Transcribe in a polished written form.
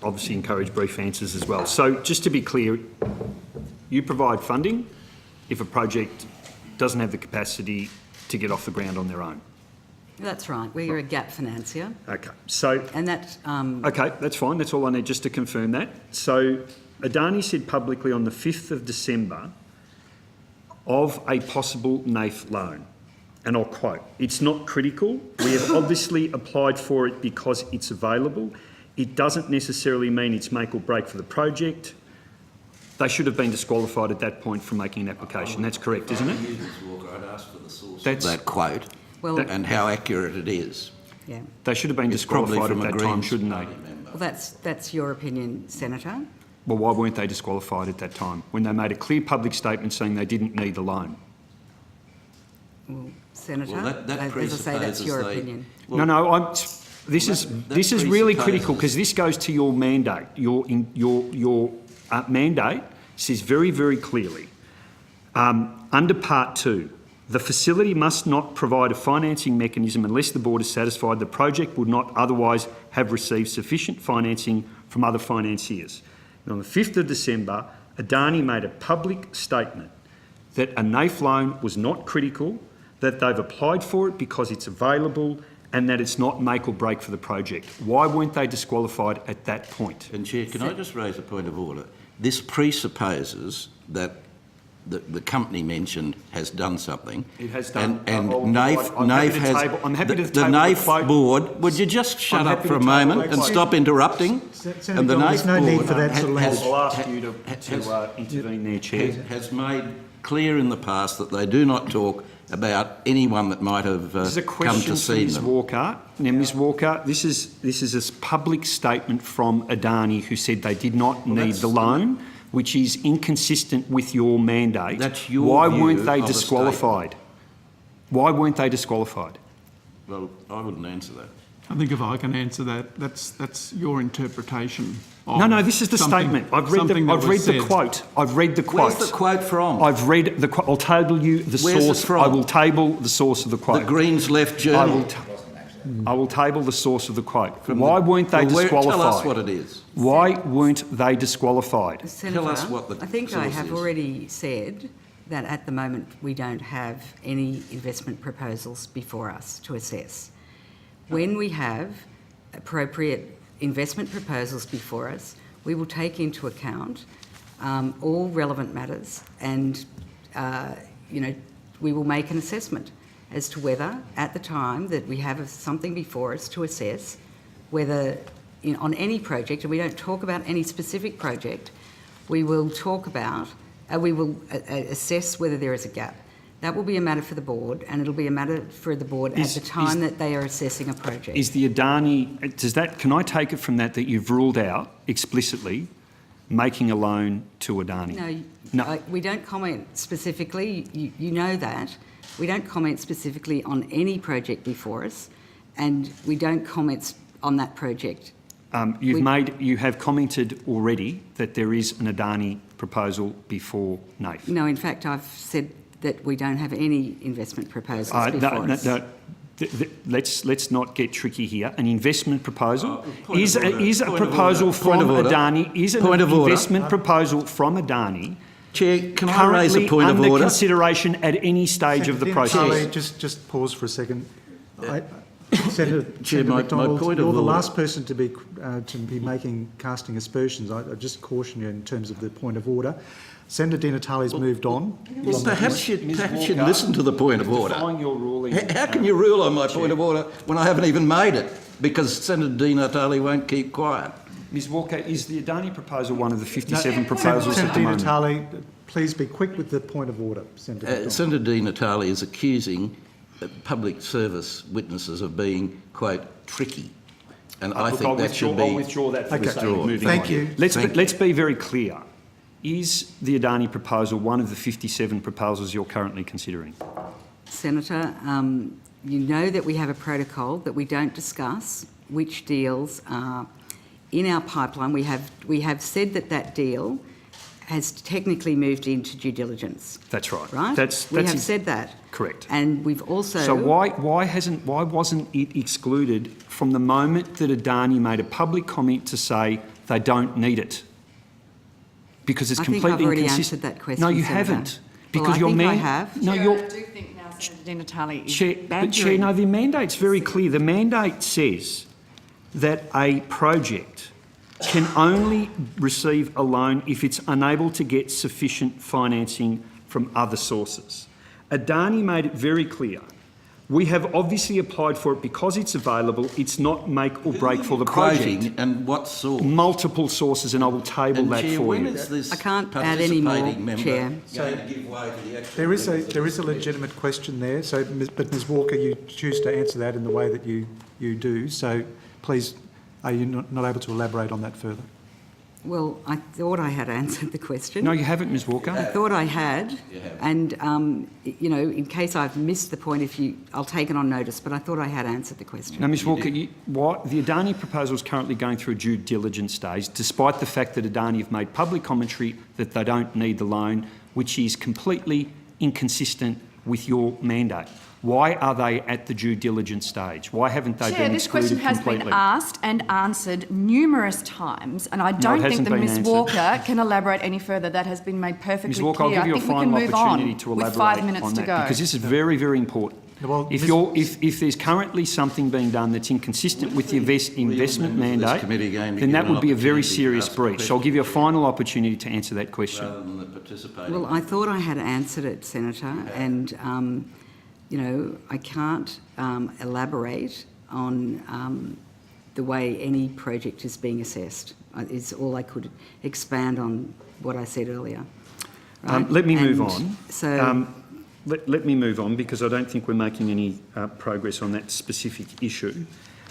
obviously encourage brief answers as well. So just to be clear, you provide funding if a project doesn't have the capacity to get off the ground on their own. That's right. We're a gap financier. Okay, so... And that... Okay, that's fine. That's all I need just to confirm that. So Adani said publicly on the 5th of December of a possible NAIF loan, and I'll quote, "It's not critical. We have obviously applied for it because it's available. It doesn't necessarily mean it's make or break for the project." They should have been disqualified at that point from making an application. That's correct, isn't it? I'd ask for the source That's- of that quote and how accurate it is. Yeah. They should have been It's probably disqualified from at a that time, Greens shouldn't they? party member. Well, that's your opinion, Senator. Well, why weren't they disqualified at that time when they made a clear public statement saying they didn't need the loan? Well, Senator, Well, that as I say, that's presupposes your they- opinion. Well, No, this is really presupposes- critical because this goes to your mandate. Your mandate says very, very clearly, under Part 2, the facility must not provide a financing mechanism unless the board is satisfied the project would not otherwise have received sufficient financing from other financiers. And on the 5th of December, Adani made a public statement that a NAIF loan was not critical, that they've applied for it because it's available, and that it's not make or break for the project. Why weren't they disqualified at that point? And Chair, can I just raise a point of order? This presupposes that the company mentioned has done something. It has done. And I'm NAIF happy to has... table- I'm happy to the table the NAIF quote. board, would you just shut I'm up happy for a to table moment the and quote. stop interrupting? Senator And the John, there's NAIF no need board for that sort of has- language. I'll ask you to intervene there, Chair. has made clear in the past that they do not talk about anyone that might have This is a come question to for see Ms them. Walker. Now, Ms Walker, this is a public statement from Adani who said they did not need the loan, which is inconsistent with your mandate. That's your Why view weren't they of a disqualified? Why weren't they disqualified? Well, I wouldn't answer that. I think if I can answer that, that's your interpretation of No, this is the something- statement. I've read something that was the said. quote. I've read the quote. Where's the quote from? I've read the quote. I'll table you the Where's it source. from? I will table the source of the The quote. Greens Left Journal. I will table the source of the quote. Why weren't they disqualified? Tell us what it is. Why weren't they disqualified? Senator, us what the I think I source have is. already said that at the moment we don't have any investment proposals before us to assess. When we have appropriate investment proposals before us, we will take into account all relevant matters and, we will make an assessment as to whether, at the time that we have something before us to assess, whether on any project, and we don't talk about any specific project, we will talk about, we will assess whether there is a gap. That will be a matter for the board, and it'll be a matter for the board at the time that they are assessing a project. Is the Adani, can I take it from that you've ruled out explicitly making a loan to Adani? No, we don't comment specifically, you know that. We don't comment specifically on any project before us, and we don't comment on that project. You have commented already that there is an Adani proposal before NAIF. No, in fact, I've said that we don't have any investment proposals before us. Let's not get tricky here. An investment proposal Point is of order. a Point of proposal order. from Point of order. Adani. Is an Point of order. investment proposal from Adani Chair, can I raise a currently point of under order? consideration at any stage of the process? Just pause for a second. Senator my McDonald, point of you're the order- last person to be casting aspersions. I just caution you in terms of the point of order. Senator Di Natale's moved on. Well, perhaps you'd Walker, listen to the point of order. Define your ruling. How can you rule on my point of order when I haven't even made it? Because Senator Di Natale won't keep quiet. Ms Walker, is the Adani proposal one of the 57 proposals Senator at the Di moment? Natale, please be quick with the point of order. Senator McDonald. Senator Di Natale is accusing public service witnesses of being, quote, tricky. And I think that should be... I'll withdraw that for the sake of moving Thank on. you. Let's be very clear. Is the Adani proposal one of the 57 proposals you're currently considering? Senator, you know that we have a protocol that we don't discuss which deals are in our pipeline. We have said that deal has technically moved into due diligence. That's right. Right? We have said that. Correct. And we've also... So why wasn't it excluded from the moment that Adani made a public comment to say they don't need it. Because it's I think completely I've already inconsistent. answered that question, No, you Senator. haven't. Well, Because I your think I man. have. No, Chair, you're. I do think now Senator Di Natale is Chair, but badgering. Chair, no, the mandate's very clear. The mandate says that a project can only receive a loan if it's unable to get sufficient financing from other sources. Adani made it very clear. We have obviously applied for it because it's available. It's not make or break for the project. Quoting and what source? Multiple sources, and I will table And that Chair, for when you. is this I can't add any more, participating member Chair. going to give way to the actual There is members a of the legitimate question there, so, but Ms Walker, you choose to answer that in the way that you do, so please, are you not able to elaborate on that further? Well, I thought I had answered the question. No, you haven't, Ms Walker. I thought I had, You have. and you know, in case I've missed the point, I'll take it on notice. But I thought I had answered the question. Now, Ms Walker, the Adani proposal is currently going through a due diligence stage, despite the fact that Adani have made public commentary that they don't need the loan, which is completely inconsistent with your mandate. Why are they at the due diligence stage? Why haven't they Chair, been this excluded question has completely? been asked and answered numerous times, and I No, it don't think hasn't that been Ms answered. Walker can elaborate any further. That has been made perfectly Ms Walker, I'll clear. give you I a think we final can move opportunity on to with elaborate 5 minutes on to that, go. because this is very, very important. Well, If there's currently something being done that's inconsistent with the investment members of this mandate, committee going to then give that an would be a very opportunity to serious ask breach. So I'll give you a final opportunity to answer that question. rather than the participating. Well, I thought I had answered it, Senator, and you know, I can't elaborate on the way any project is being assessed. Is all I could expand on what I said earlier. Right? Let me move And on. So. Let me move on, because I don't think we're making any progress on that specific issue.